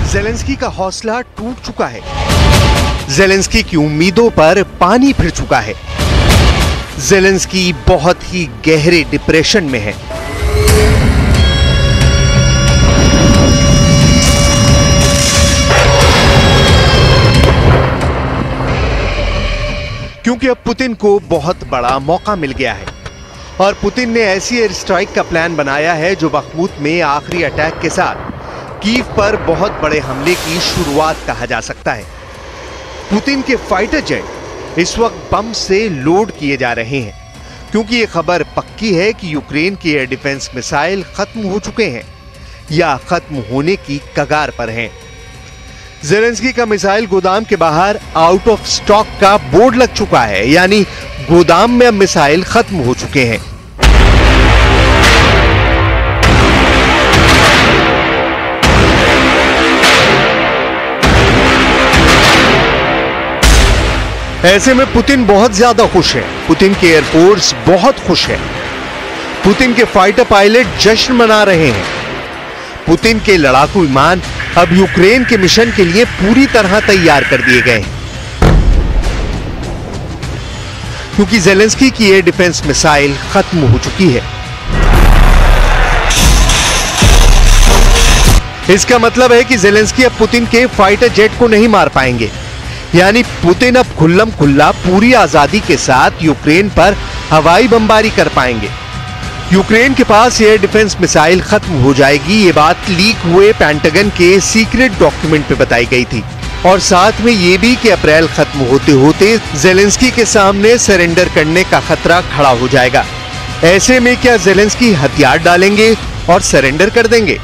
Zelensky का हौसला टूट चुका है। ज़ेलेंस्की की उम्मीदों पर पानी फिर चुका है। ज़ेलेंस्की बहुत ही गहरे डिप्रेशन में है। क्योंकि अब पुतिन को बहुत बड़ा मौका मिल गया है और पुतिन ने ऐसी एयर स्ट्राइक का प्लान बनाया है जो बखमूत में आखिरी अटैक के साथ कीव पर बहुत बड़े हमले की शुरुआत कहा जा सकता है। पुतिन के फाइटर जेट इस वक्त बम से लोड किए जा रहे हैं क्योंकि यह खबर पक्की है कि यूक्रेन के एयर डिफेंस मिसाइल खत्म हो चुके हैं या खत्म होने की कगार पर हैं। ज़ेलेंस्की का मिसाइल गोदाम के बाहर आउट ऑफ स्टॉक का बोर्ड लग चुका है, यानी गोदाम में अब मिसाइल खत्म हो चुके हैं। ऐसे में पुतिन बहुत ज्यादा खुश है। पुतिन के एयरफोर्स बहुत खुश है। पुतिन के फाइटर पायलट जश्न मना रहे हैं। पुतिन के लड़ाकू विमान अब यूक्रेन के मिशन के लिए पूरी तरह तैयार कर दिए गए हैं क्योंकि ज़ेलेंस्की की एयर डिफेंस मिसाइल खत्म हो चुकी है। इसका मतलब है कि ज़ेलेंस्की अब पुतिन के फाइटर जेट को नहीं मार पाएंगे, यानी पुतिन अब खुल्लम खुल्ला पूरी आजादी के साथ यूक्रेन पर हवाई बमबारी कर पाएंगे। यूक्रेन के पास एयर डिफेंस मिसाइल खत्म हो जाएगी, ये बात लीक हुए पेंटागन के सीक्रेट डॉक्यूमेंट पे बताई गई थी और साथ में ये भी कि अप्रैल खत्म होते होते ज़ेलेंस्की के सामने सरेंडर करने का खतरा खड़ा हो जाएगा। ऐसे में क्या ज़ेलेंस्की हथियार डालेंगे और सरेंडर कर देंगे?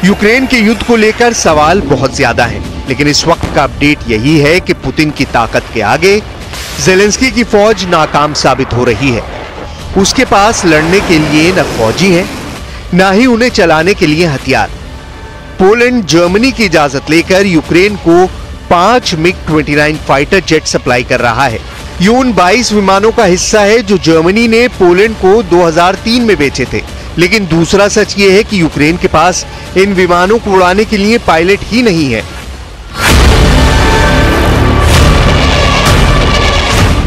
यूक्रेन के युद्ध को लेकर सवाल बहुत ज्यादा हैं, लेकिन इस वक्त का अपडेट यही है कि पुतिन की ताकत के आगे ज़ेलेंस्की की फौज नाकाम साबित हो रही है। उसके पास लड़ने के लिए न फौजी हैं, न ही उन्हें चलाने के लिए हथियार। पोलैंड जर्मनी की इजाजत लेकर यूक्रेन को 5 MiG-29 फाइटर जेट सप्लाई कर रहा है। ये उन 22 विमानों का हिस्सा है जो जर्मनी ने पोलैंड को 2003 में बेचे थे। लेकिन दूसरा सच ये है कि यूक्रेन के पास इन विमानों को उड़ाने के लिए पायलट ही नहीं है।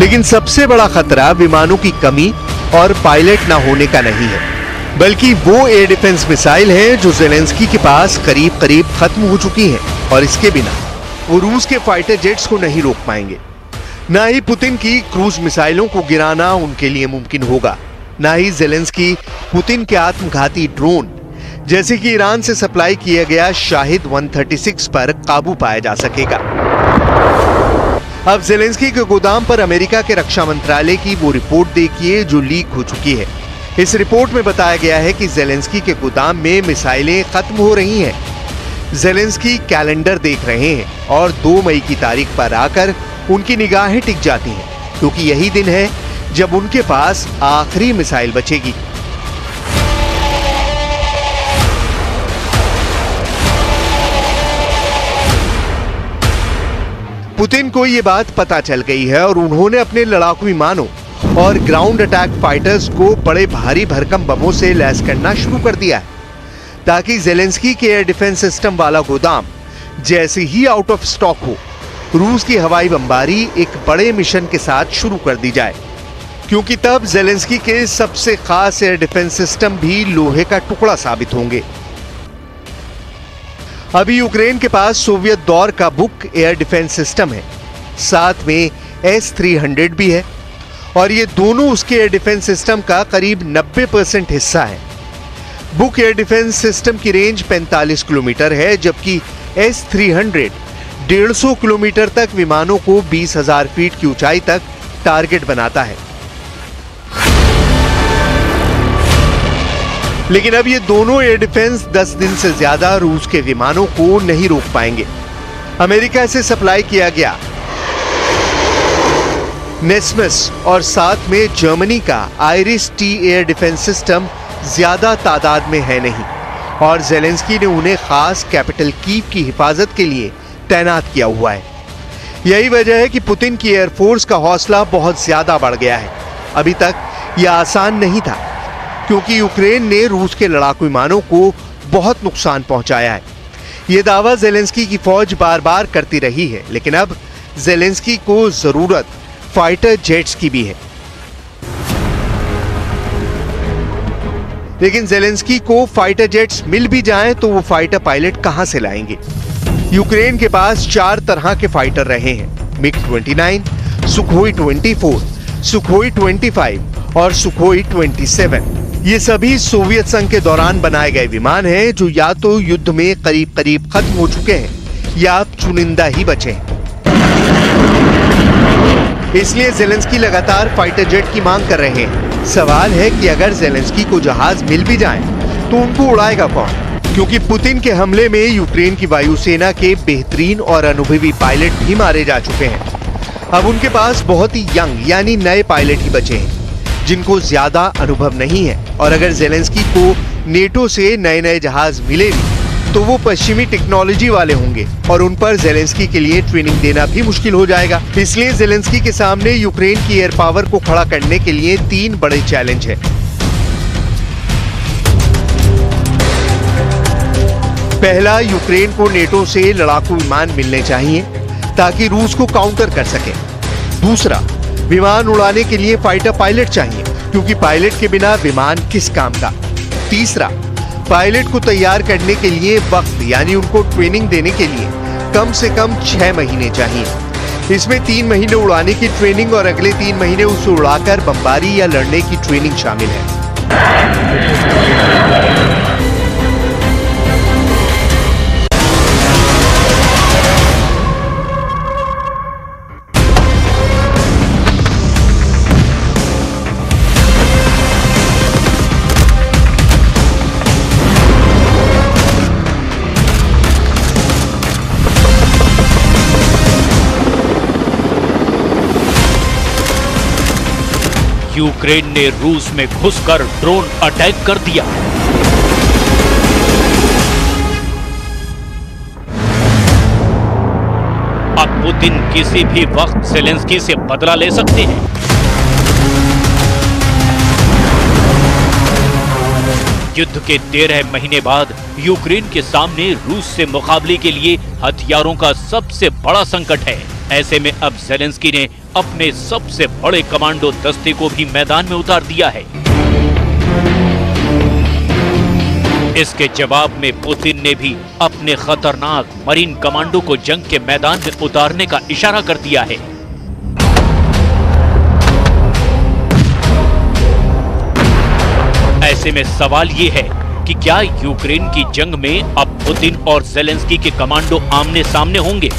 लेकिन सबसे बड़ा खतरा विमानों की कमी और पायलट ना होने का नहीं है, बल्कि वो एयर डिफेंस मिसाइल हैं जो ज़ेलेंस्की के पास करीब करीब खत्म हो चुकी हैं और इसके बिना वो रूस के फाइटर जेट्स को नहीं रोक पाएंगे। ना ही पुतिन की क्रूज मिसाइलों को गिराना उनके लिए मुमकिन होगा, ना ही ज़ेलेंस्की पुतिन के आत्मघाती ड्रोन जैसे कि ईरान से सप्लाई किया गया शाहिद 136 पर काबू पाया जा सकेगा। अब ज़ेलेंस्की के गोदाम पर अमेरिका के रक्षा मंत्रालय की वो रिपोर्ट देखिए जो लीक हो चुकी है। इस रिपोर्ट में बताया गया है कि ज़ेलेंस्की के गोदाम में मिसाइलें खत्म हो रही हैं। ज़ेलेंस्की कैलेंडर देख रहे हैं और 2 मई की तारीख पर आकर उनकी निगाहें टिक जाती हैं क्योंकि यही दिन है जब उनके पास आखिरी मिसाइल बचेगी। पुतिन को यह बात पता चल गई है और उन्होंने अपने लड़ाकू विमानों और ग्राउंड अटैक फाइटर्स को बड़े भारी भरकम बमों से लैस करना शुरू कर दिया है ताकि ज़ेलेंस्की के एयर डिफेंस सिस्टम वाला गोदाम जैसे ही आउट ऑफ स्टॉक हो, रूस की हवाई बमबारी एक बड़े मिशन के साथ शुरू कर दी जाए, क्योंकि तब ज़ेलेंस्की के सबसे खास एयर डिफेंस सिस्टम भी लोहे का टुकड़ा साबित होंगे। अभी यूक्रेन के पास सोवियत दौर का बुक एयर डिफेंस सिस्टम है, साथ में S-300 भी है और ये दोनों उसके एयर डिफेंस सिस्टम का करीब 90% हिस्सा है। बुक एयर डिफेंस सिस्टम की रेंज 45 किलोमीटर है, जबकि S-300 150 किलोमीटर तक विमानों को 20,000 फीट की ऊंचाई तक टारगेट बनाता है। लेकिन अब ये दोनों एयर डिफेंस 10 दिन से ज्यादा रूस के विमानों को नहीं रोक पाएंगे। अमेरिका से सप्लाई किया गया नेस्मस और साथ में जर्मनी का आइरिस-T एयर डिफेंस सिस्टम ज्यादा तादाद में है नहीं और ज़ेलेंस्की ने उन्हें खास कैपिटल कीव की हिफाजत के लिए तैनात किया हुआ है। यही वजह है कि पुतिन की एयरफोर्स का हौसला बहुत ज्यादा बढ़ गया है। अभी तक यह आसान नहीं था, क्योंकि यूक्रेन ने रूस के लड़ाकू विमानों को बहुत नुकसान पहुंचाया है। यह दावा ज़ेलेंस्की की फौज बार बार करती रही है, लेकिन अब ज़ेलेंस्की को जरूरत फाइटर जेट्स की भी है। लेकिन ज़ेलेंस्की को फाइटर जेट्स मिल भी जाएं तो वो फाइटर पायलट कहां से लाएंगे? यूक्रेन के पास 4 तरह के फाइटर रहे हैं: मिग-29, सुखोई 24, सुखोई 25 और सुखोई 27। ये सभी सोवियत संघ के दौरान बनाए गए विमान हैं, जो या तो युद्ध में करीब करीब खत्म हो चुके हैं या अब चुनिंदा ही बचे हैं। इसलिए ज़ेलेंस्की लगातार फाइटर जेट की मांग कर रहे हैं। सवाल है कि अगर ज़ेलेंस्की को जहाज मिल भी जाएं, तो उनको उड़ाएगा कौन? क्योंकि पुतिन के हमले में यूक्रेन की वायुसेना के बेहतरीन और अनुभवी पायलट भी मारे जा चुके हैं। अब उनके पास बहुत ही यंग यानी नए पायलट ही बचे हैं, जिनको ज्यादा अनुभव नहीं है। और अगर ज़ेलेंस्की को नेटो से नए नए जहाज मिले भी, तो वो पश्चिमी टेक्नोलॉजी वाले होंगे और उन पर ज़ेलेंस्की के लिए ट्रेनिंग देना भी मुश्किल हो जाएगा। इसलिए ज़ेलेंस्की के सामने यूक्रेन की एयर पावर को खड़ा करने के लिए 3 बड़े चैलेंज हैं। पहला, यूक्रेन को नेटो से लड़ाकू विमान मिलने चाहिए ताकि रूस को काउंटर कर सके। दूसरा, विमान उड़ाने के लिए फाइटर पायलट चाहिए, क्योंकि पायलट के बिना विमान किस काम का। तीसरा, पायलट को तैयार करने के लिए वक्त यानी उनको ट्रेनिंग देने के लिए कम से कम 6 महीने चाहिए। इसमें 3 महीने उड़ाने की ट्रेनिंग और अगले 3 महीने उसे उड़ाकर बमबारी या लड़ने की ट्रेनिंग शामिल है। यूक्रेन ने रूस में घुसकर ड्रोन अटैक कर दिया। अब पुतिन किसी भी वक्त ज़ेलेंस्की से बदला ले सकते हैं। युद्ध के 13 महीने बाद यूक्रेन के सामने रूस से मुकाबले के लिए हथियारों का सबसे बड़ा संकट है। ऐसे में अब ज़ेलेंस्की ने अपने सबसे बड़े कमांडो दस्ते को भी मैदान में उतार दिया है। इसके जवाब में पुतिन ने भी अपने खतरनाक मरीन कमांडो को जंग के मैदान में उतारने का इशारा कर दिया है। ऐसे में सवाल ये है कि क्या यूक्रेन की जंग में अब पुतिन और ज़ेलेंस्की के कमांडो आमने सामने होंगे?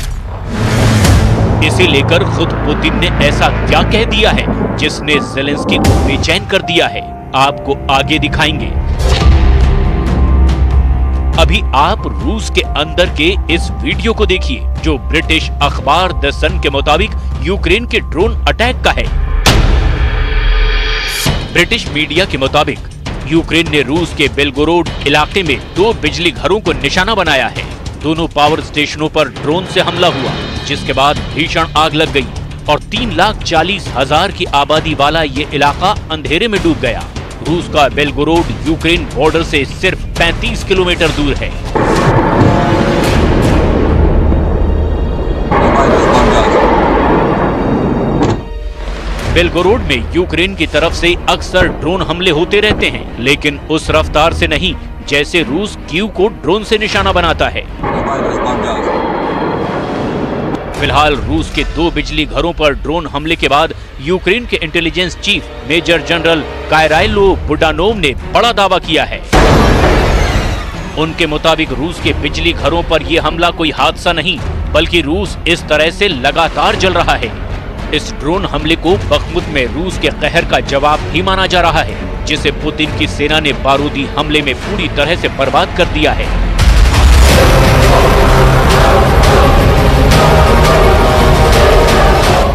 इसे लेकर खुद पुतिन ने ऐसा क्या कह दिया है जिसने ज़ेलेंस्की को बेचैन कर दिया है, आपको आगे दिखाएंगे। अभी आप रूस के अंदर के इस वीडियो को देखिए, जो ब्रिटिश अखबार द सन के मुताबिक यूक्रेन के ड्रोन अटैक का है। ब्रिटिश मीडिया के मुताबिक यूक्रेन ने रूस के बेलगोरोड इलाके में 2 बिजली घरों को निशाना बनाया है। दोनों पावर स्टेशनों पर ड्रोन से हमला हुआ, जिसके बाद भीषण आग लग गई और 3,40,000 की आबादी वाला ये इलाका अंधेरे में डूब गया। रूस का बेलगोरोड यूक्रेन बॉर्डर से सिर्फ 35 किलोमीटर दूर है। बेलगोरोड में यूक्रेन की तरफ से अक्सर ड्रोन हमले होते रहते हैं, लेकिन उस रफ्तार से नहीं जैसे रूस कीव को ड्रोन से निशाना बनाता है। फिलहाल रूस के 2 बिजली घरों पर ड्रोन हमले के बाद यूक्रेन के intelligence chief major general Kyrylo Budanov ने बड़ा दावा किया है। उनके मुताबिक रूस के बिजली घरों पर यह हमला कोई हादसा नहीं, बल्कि रूस इस तरह से लगातार जल रहा है। इस ड्रोन हमले को बखमुत में रूस के कहर का जवाब भी माना जा रहा है, जिसे पुतिन की सेना ने बारूदी हमले में पूरी तरह से बर्बाद कर दिया है।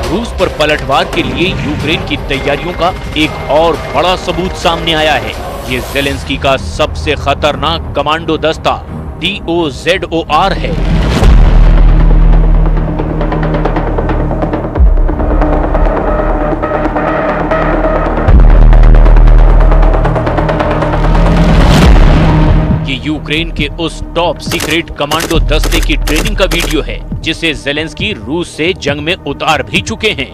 रूस पर पलटवार के लिए यूक्रेन की तैयारियों का एक और बड़ा सबूत सामने आया है। ये ज़ेलेंस्की का सबसे खतरनाक कमांडो दस्ता DOZOR है। यूक्रेन के उस टॉप सीक्रेट कमांडो दस्ते की ट्रेनिंग का वीडियो है जिसे ज़ेलेंस्की रूस से जंग में उतार भी चुके हैं।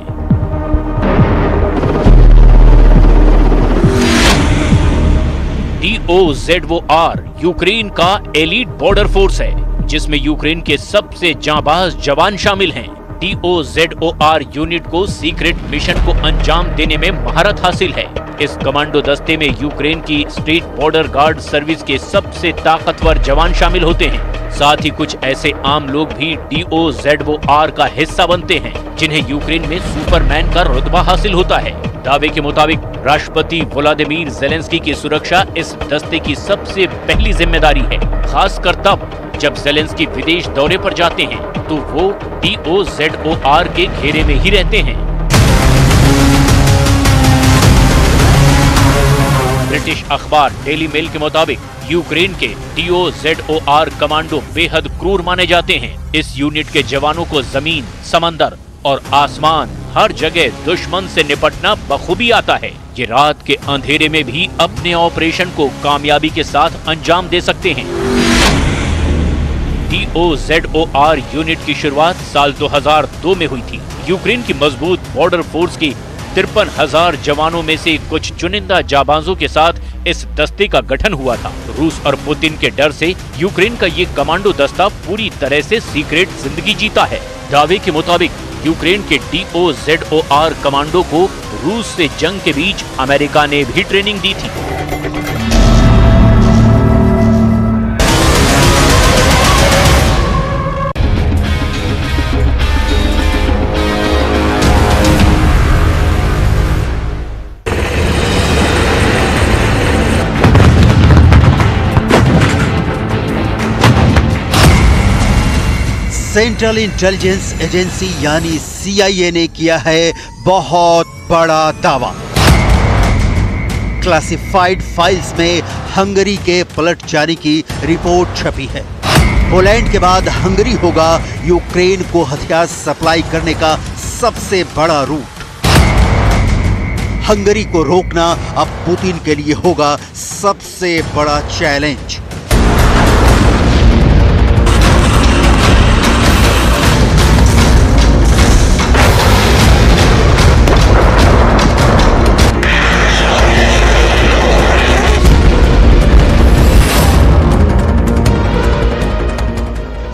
DOZOR यूक्रेन का एलीट बॉर्डर फोर्स है जिसमें यूक्रेन के सबसे जांबाज जवान शामिल हैं। DOZOR यूनिट को सीक्रेट मिशन को अंजाम देने में महारत हासिल है। इस कमांडो दस्ते में यूक्रेन की स्टेट बॉर्डर गार्ड सर्विस के सबसे ताकतवर जवान शामिल होते हैं। साथ ही कुछ ऐसे आम लोग भी DOZOR का हिस्सा बनते हैं जिन्हें यूक्रेन में सुपरमैन का रुतबा हासिल होता है। दावे के मुताबिक राष्ट्रपति व्लादिमीर ज़ेलेंस्की की सुरक्षा इस दस्ते की सबसे पहली जिम्मेदारी है, खासकर तब जब ज़ेलेंस्की विदेश दौरे पर जाते हैं तो वो DOZOR के घेरे में ही रहते हैं। ब्रिटिश अखबार डेली मेल के मुताबिक यूक्रेन के DOZOR कमांडो बेहद क्रूर माने जाते हैं। इस यूनिट के जवानों को जमीन, समंदर और आसमान हर जगह दुश्मन से निपटना बखूबी आता है। ये रात के अंधेरे में भी अपने ऑपरेशन को कामयाबी के साथ अंजाम दे सकते हैं। DOZOR यूनिट की शुरुआत साल 2002 में हुई थी। यूक्रेन की मजबूत बॉर्डर फोर्स की 53,000 जवानों में से कुछ चुनिंदा जाबाजों के साथ इस दस्ते का गठन हुआ था। रूस और पुतिन के डर से यूक्रेन का ये कमांडो दस्ता पूरी तरह से सीक्रेट जिंदगी जीता है। दावे के मुताबिक यूक्रेन के DOZOR कमांडो को रूस से जंग के बीच अमेरिका ने भी ट्रेनिंग दी थी। सेंट्रल इंटेलिजेंस एजेंसी यानी CIA ने किया है बहुत बड़ा दावा। क्लासिफाइड फाइल्स में हंगरी के पलट जाने की रिपोर्ट छपी है। पोलैंड के बाद हंगरी होगा यूक्रेन को हथियार सप्लाई करने का सबसे बड़ा रूट। हंगरी को रोकना अब पुतिन के लिए होगा सबसे बड़ा चैलेंज।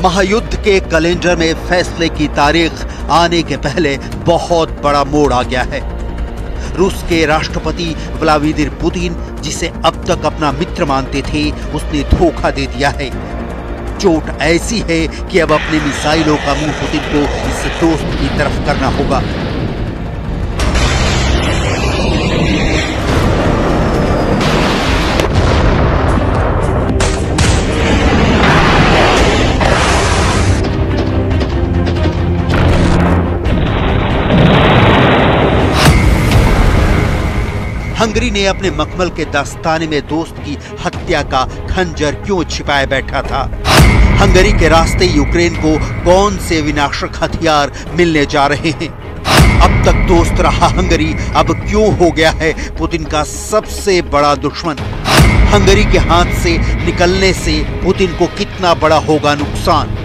महायुद्ध के कैलेंडर में फैसले की तारीख आने के पहले बहुत बड़ा मोड़ आ गया है। रूस के राष्ट्रपति व्लादिमीर पुतिन, जिसे अब तक अपना मित्र मानते थे, उसने धोखा दे दिया है। चोट ऐसी है कि अब अपने मिसाइलों का मुंह पुतिन को इस दोस्त की तरफ करना होगा। हंगरी ने अपने मखमल के दस्ताने में दोस्त की हत्या का खंजर क्यों छिपाए बैठा था? हंगरी के रास्ते यूक्रेन को कौन से विनाशक हथियार मिलने जा रहे हैं? अब तक दोस्त रहा हंगरी अब क्यों हो गया है पुतिन का सबसे बड़ा दुश्मन? हंगरी के हाथ से निकलने से पुतिन को कितना बड़ा होगा नुकसान?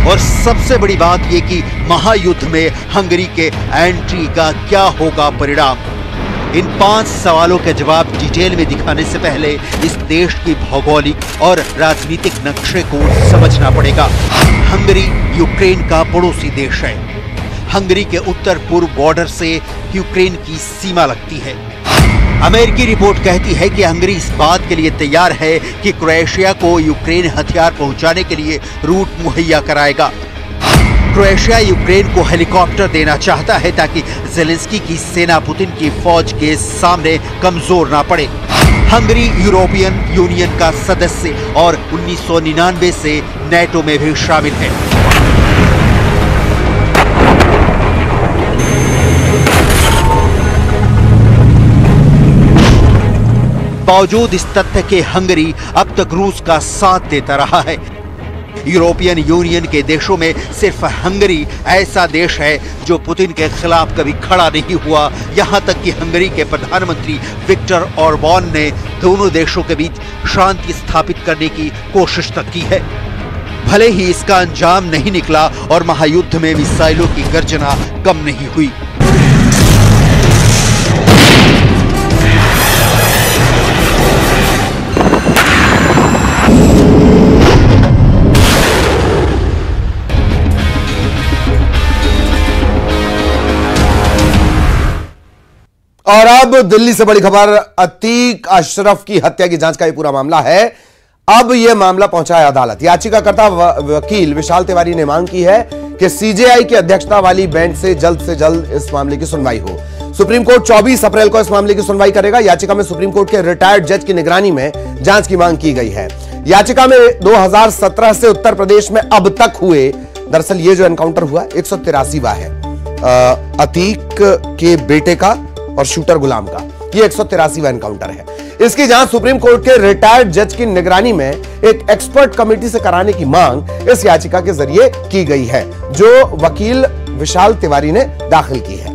और सबसे बड़ी बात यह कि महायुद्ध में हंगरी के एंट्री का क्या होगा परिणाम? इन 5 सवालों के जवाब डिटेल में दिखाने से पहले इस देश की भौगोलिक और राजनीतिक नक्शे को समझना पड़ेगा। हंगरी यूक्रेन का पड़ोसी देश है। हंगरी के उत्तर पूर्व बॉर्डर से यूक्रेन की सीमा लगती है। अमेरिकी रिपोर्ट कहती है कि हंगरी इस बात के लिए तैयार है कि क्रोएशिया को यूक्रेन हथियार पहुंचाने के लिए रूट मुहैया कराएगा। क्रोएशिया यूक्रेन को हेलीकॉप्टर देना चाहता है ताकि ज़ेलेंस्की की सेना पुतिन की फौज के सामने कमजोर ना पड़े। हंगरी यूरोपियन यूनियन का सदस्य और 1999 से नेटो में भी शामिल है। बावजूद इस तथ्य के हंगरी अब तक रूस का साथ देता रहा है। यूरोपियन यूनियन के देशों में सिर्फ हंगरी ऐसा देश है जो पुतिन के खिलाफ कभी खड़ा नहीं हुआ। यहां तक कि हंगरी के प्रधानमंत्री विक्टर ऑर्बान ने दोनों देशों के बीच शांति स्थापित करने की कोशिश तक की है। भले ही इसका अंजाम नहीं निकला और महायुद्ध में मिसाइलों की गर्जना कम नहीं हुई। और अब दिल्ली से बड़ी खबर, अतीक अशरफ की हत्या की जांच का यह पूरा मामला है। अब यह मामला पहुंचा है अदालत। याचिकाकर्ता वकील विशाल तिवारी ने मांग की है कि सीजेआई की अध्यक्षता वाली बेंच से जल्द इस मामले की सुनवाई हो। सुप्रीम कोर्ट 24 अप्रैल को इस मामले की सुनवाई करेगा। याचिका में सुप्रीम कोर्ट के रिटायर्ड जज की निगरानी में जांच की मांग की गई है। याचिका में 2017 से उत्तर प्रदेश में अब तक हुए, दरअसल ये जो एनकाउंटर हुआ 183वां है, अतीक के बेटे का और शूटर गुलाम का, ये 183वां एनकाउंटर है। इसकी जांच सुप्रीम कोर्ट के रिटायर्ड जज की निगरानी में एक एक्सपर्ट कमेटी से कराने की मांग इस याचिका के जरिए की गई है, जो वकील विशाल तिवारी ने दाखिल की है।